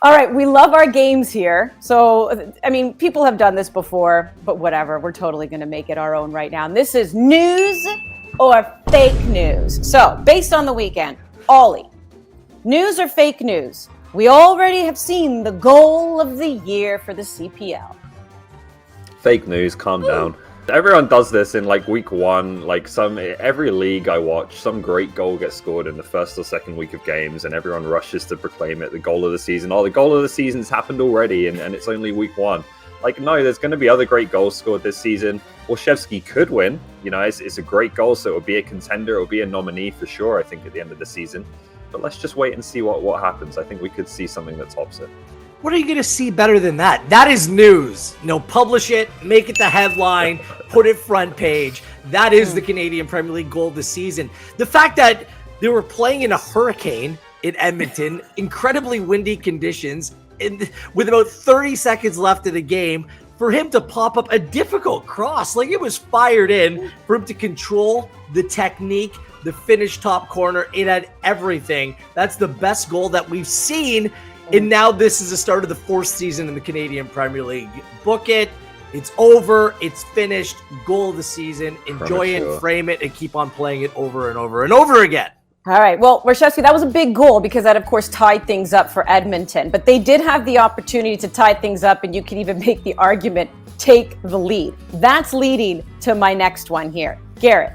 All right, we love our games here. So, I mean, people have done this before, but whatever. We're totally going to make it our own right now. And this is news or fake news. So, based on the weekend, Ollie, news or fake news? We already have seen the goal of the year for the CPL. Fake news, calm down. Everyone does this in like week one, every league I watch, some great goal gets scored in the first or second week of games and everyone rushes to proclaim it the goal of the season. Oh, the goal of the season's happened already and it's only week one. Like, no, there's going to be other great goals scored this season. Olszewski could win. You know, it's a great goal, so it'll be a contender, it'll be a nominee for sure, I think, at the end of the season. But let's just wait and see what happens. I think we could see something that tops it. What are you going to see better than that? That is news. Publish it, make it the headline, put it front page. That is the Canadian Premier League goal of the season. The fact that they were playing in a hurricane in Edmonton, incredibly windy conditions, with about 30 seconds left of the game, for him to pop up a difficult cross. Like, it was fired in for him to control the technique, the finish top corner. It had everything. That's the best goal that we've seen. And now this is the start of the fourth season in the Canadian Premier League. Book it. It's over. It's finished. Goal of the season. Enjoy it and frame it and keep on playing it over and over and over again. All right. Well, Olszewski, that was a big goal because that, of course, tied things up for Edmonton. But they did have the opportunity to tie things up, and you can even make the argument, take the lead. That's leading to my next one here. Garrett,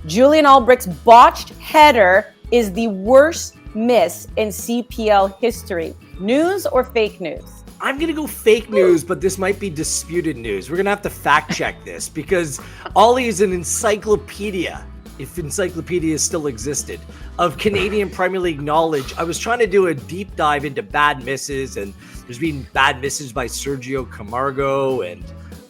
Julian Albrecht's botched header is the worst miss in CPL history. News or fake news? I'm going to go fake news, but this might be disputed news. We're going to have to fact check this because Ollie is an encyclopedia, if encyclopedias still existed, of Canadian Premier League knowledge. I was trying to do a deep dive into bad misses, and there's been bad misses by Sergio Camargo and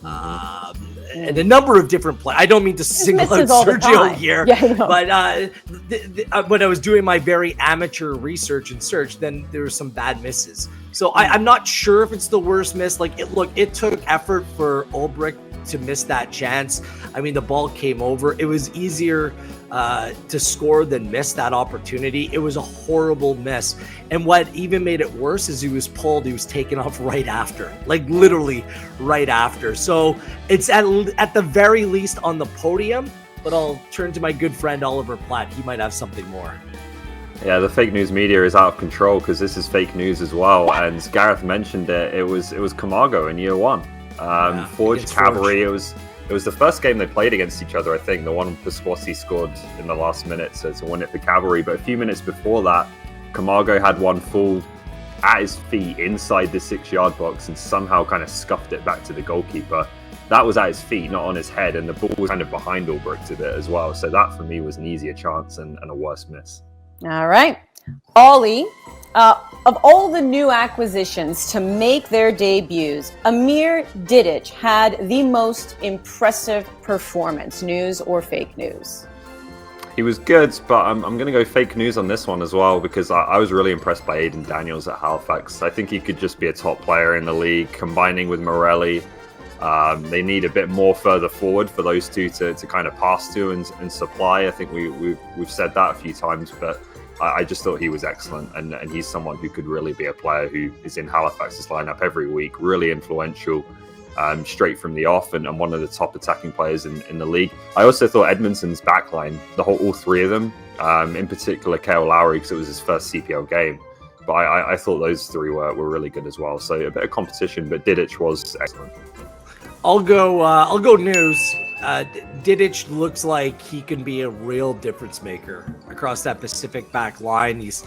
a number of different players. I don't mean to single out Sergio here, but when I was doing my very amateur research and search, then there were some bad misses. So I'm not sure if it's the worst miss. It took effort for Albrecht to miss that chance. I mean, the ball came over. It was easier to score than miss that opportunity. It was a horrible miss. And what even made it worse is he was taken off right after, like literally right after. So it's at the very least on the podium, but I'll turn to my good friend Oliver Platt. He might have something more. Yeah, the fake news media is out of control because this is fake news as well. And Gareth mentioned it. It was Camargo in year one. Forge Cavalry. It was the first game they played against each other, I think. The one Pasquosi scored in the last minute to win it for Cavalry. But a few minutes before that, Camargo had one fall at his feet inside the 6-yard box and somehow kind of scuffed it back to the goalkeeper. That was at his feet, not on his head, and the ball was kind of behind Albrecht a bit as well. So that for me was an easier chance and a worse miss. All right. Ollie, of all the new acquisitions to make their debuts, Amir Didic had the most impressive performance. News or fake news? He was good, but I'm going to go fake news on this one as well because I was really impressed by Aidan Daniels at Halifax. I think he could just be a top player in the league, combining with Morelli. They need a bit more further forward for those two to kind of pass to and supply. I think we've said that a few times, but I just thought he was excellent, and he's someone who could really be a player who is in Halifax's lineup every week, really influential, straight from the off, and one of the top attacking players in the league. I also thought Edmonton's backline, all three of them, in particular Kale Lowry, because it was his first CPL game, but I thought those three were really good as well. So a bit of competition, but Didic was excellent. I'll go news. Didic looks like he can be a real difference maker across that Pacific back line. He's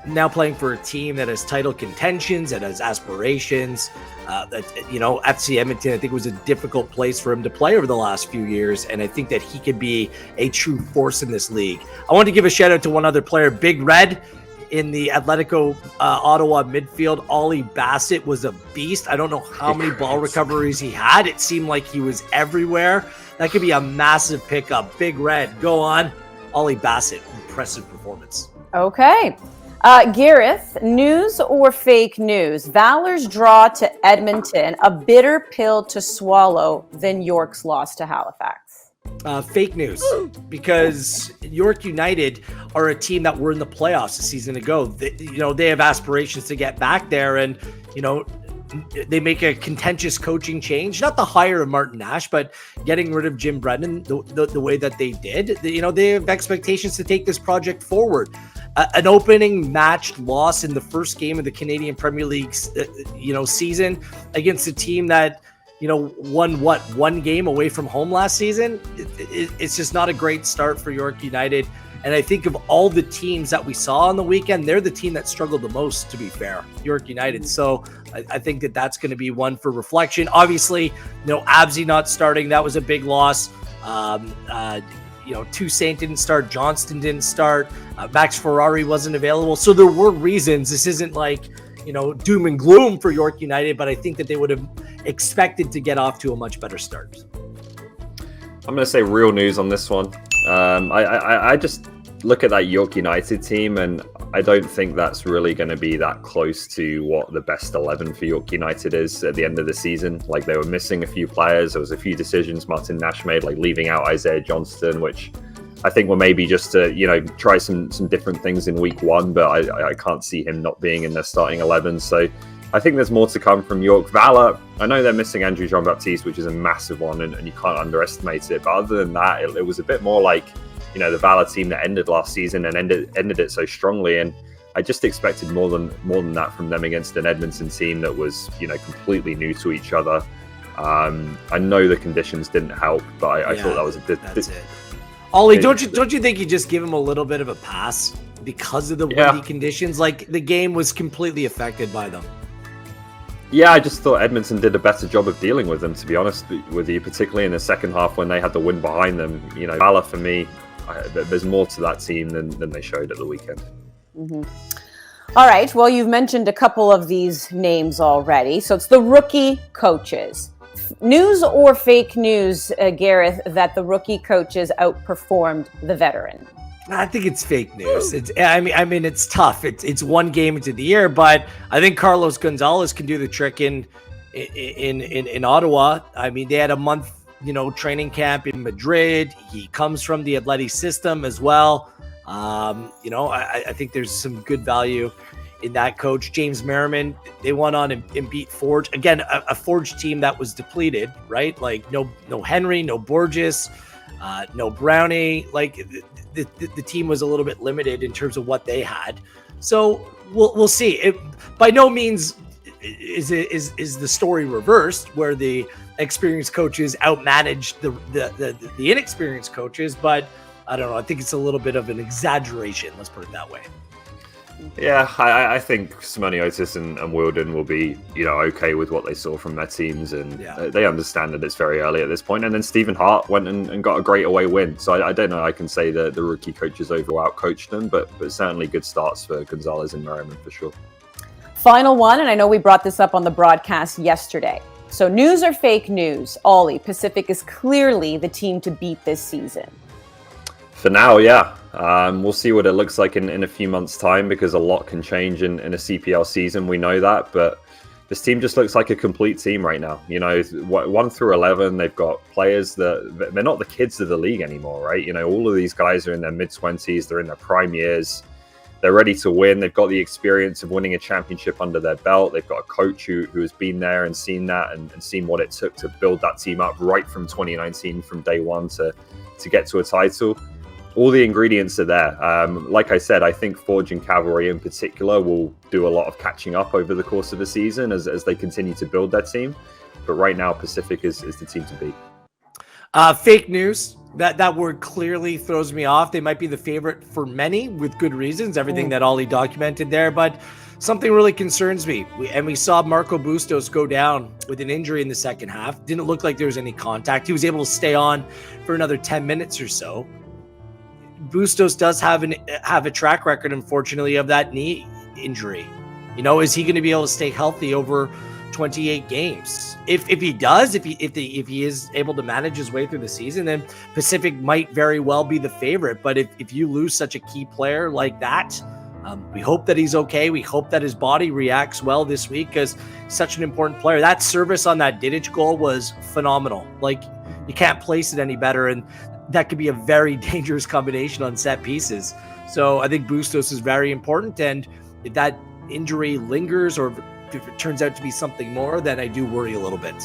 now playing for a team that has title contentions, that has aspirations. FC Edmonton, I think, was a difficult place for him to play over the last few years, and I think that he could be a true force in this league. I want to give a shout out to one other player, Big Red. In the Atletico Ottawa midfield, Ollie Bassett was a beast. I don't know how many ball recoveries he had. It seemed like he was everywhere. That could be a massive pickup. Big Red, go on. Ollie Bassett, impressive performance. Okay. Gareth, news or fake news? Valor's draw to Edmonton, a bitter pill to swallow than York's loss to Halifax. Fake news, because York United are a team that were in the playoffs a season ago. They have aspirations to get back there, and they make a contentious coaching change, not the hire of Martin Nash, but getting rid of Jim Brennan the way that they did. They have expectations to take this project forward. An opening match loss in the first game of the Canadian Premier League, season against a team that won one game away from home last season. It's just not a great start for York United. And I think of all the teams that we saw on the weekend, they're the team that struggled the most, to be fair, York United. So I think that's going to be one for reflection. Obviously, Absy not starting, that was a big loss. Toussaint didn't start, Johnston didn't start, Max Ferrari wasn't available. So there were reasons. This isn't like, doom and gloom for York United, but I think that they would have expected to get off to a much better start. I'm going to say real news on this one. I just look at that York United team, and I don't think that's really going to be that close to what the best 11 for York United is at the end of the season. Like, they were missing a few players. There was a few decisions Martin Nash made, like leaving out Isaiah Johnston, which I think were maybe just to, try some different things in week one, but I can't see him not being in their starting 11. So I think there's more to come from York. Valor, I know they're missing Andrew Jean-Baptiste, which is a massive one, and you can't underestimate it. But other than that, it was a bit more like, the Valor team that ended last season and ended it so strongly. And I just expected more than that from them against an Edmonton team that was, completely new to each other. I know the conditions didn't help, but I thought that was a bit. That's it. Ollie, don't you think you just give him a little bit of a pass because of the windy conditions? Like, the game was completely affected by them. Yeah, I just thought Edmonton did a better job of dealing with them, to be honest with you, particularly in the second half when they had the wind behind them. Valor, for me, there's more to that team than they showed at the weekend. Mm-hmm. All right, well, you've mentioned a couple of these names already. So it's the rookie coaches. News or fake news, Gareth, that the rookie coaches outperformed the veteran? I think it's fake news. It's tough. It's one game into the year, but I think Carlos Gonzalez can do the trick in Ottawa. They had a month, training camp in Madrid. He comes from the Atleti system as well. I think there's some good value in that coach. James Merriman, they went on and beat Forge. Again, a Forge team that was depleted, right? Like no Henry, no Borges, no Brownie. Like the team was a little bit limited in terms of what they had. So we'll see. It by no means is the story reversed where the experienced coaches outmanaged the inexperienced coaches, but I don't know. I think it's a little bit of an exaggeration. Let's put it that way. Yeah, I think Simoniotis and Wilden will be, okay with what they saw from their teams, and they understand that it's very early at this point. And then Stephen Hart went and got a great away win. So I don't know. I can say that the rookie coaches overall outcoached them, but certainly good starts for Gonzalez and Merriman for sure. Final one, and I know we brought this up on the broadcast yesterday. So news or fake news? Ollie, Pacific is clearly the team to beat this season. For now, yeah. We'll see what it looks like in a few months' time, because a lot can change in a CPL season. We know that, but this team just looks like a complete team right now. 1 through 11, they've got players that they're not the kids of the league anymore, right? All of these guys are in their mid-20s. They're in their prime years. They're ready to win. They've got the experience of winning a championship under their belt. They've got a coach who has been there and seen that and seen what it took to build that team up right from 2019, from day one to get to a title. All the ingredients are there. Like I said, I think Forge and Cavalry in particular will do a lot of catching up over the course of the season as they continue to build their team. But right now, Pacific is the team to beat. Fake news. That word clearly throws me off. They might be the favorite for many with good reasons, everything that Ollie documented there. But something really concerns me. We saw Marco Bustos go down with an injury in the second half. Didn't look like there was any contact. He was able to stay on for another 10 minutes or so. Bustos does have a track record, unfortunately, of that knee injury. Is he going to be able to stay healthy over 28 games? If he does, if he is able to manage his way through the season, then Pacific might very well be the favorite. But if you lose such a key player like that, we hope that he's okay. We hope that his body reacts well this week, because such an important player. That service on that Didic goal was phenomenal. Like, you can't place it any better. And that could be a very dangerous combination on set pieces. So I think Bustos is very important. And if that injury lingers or if it turns out to be something more, then I do worry a little bit.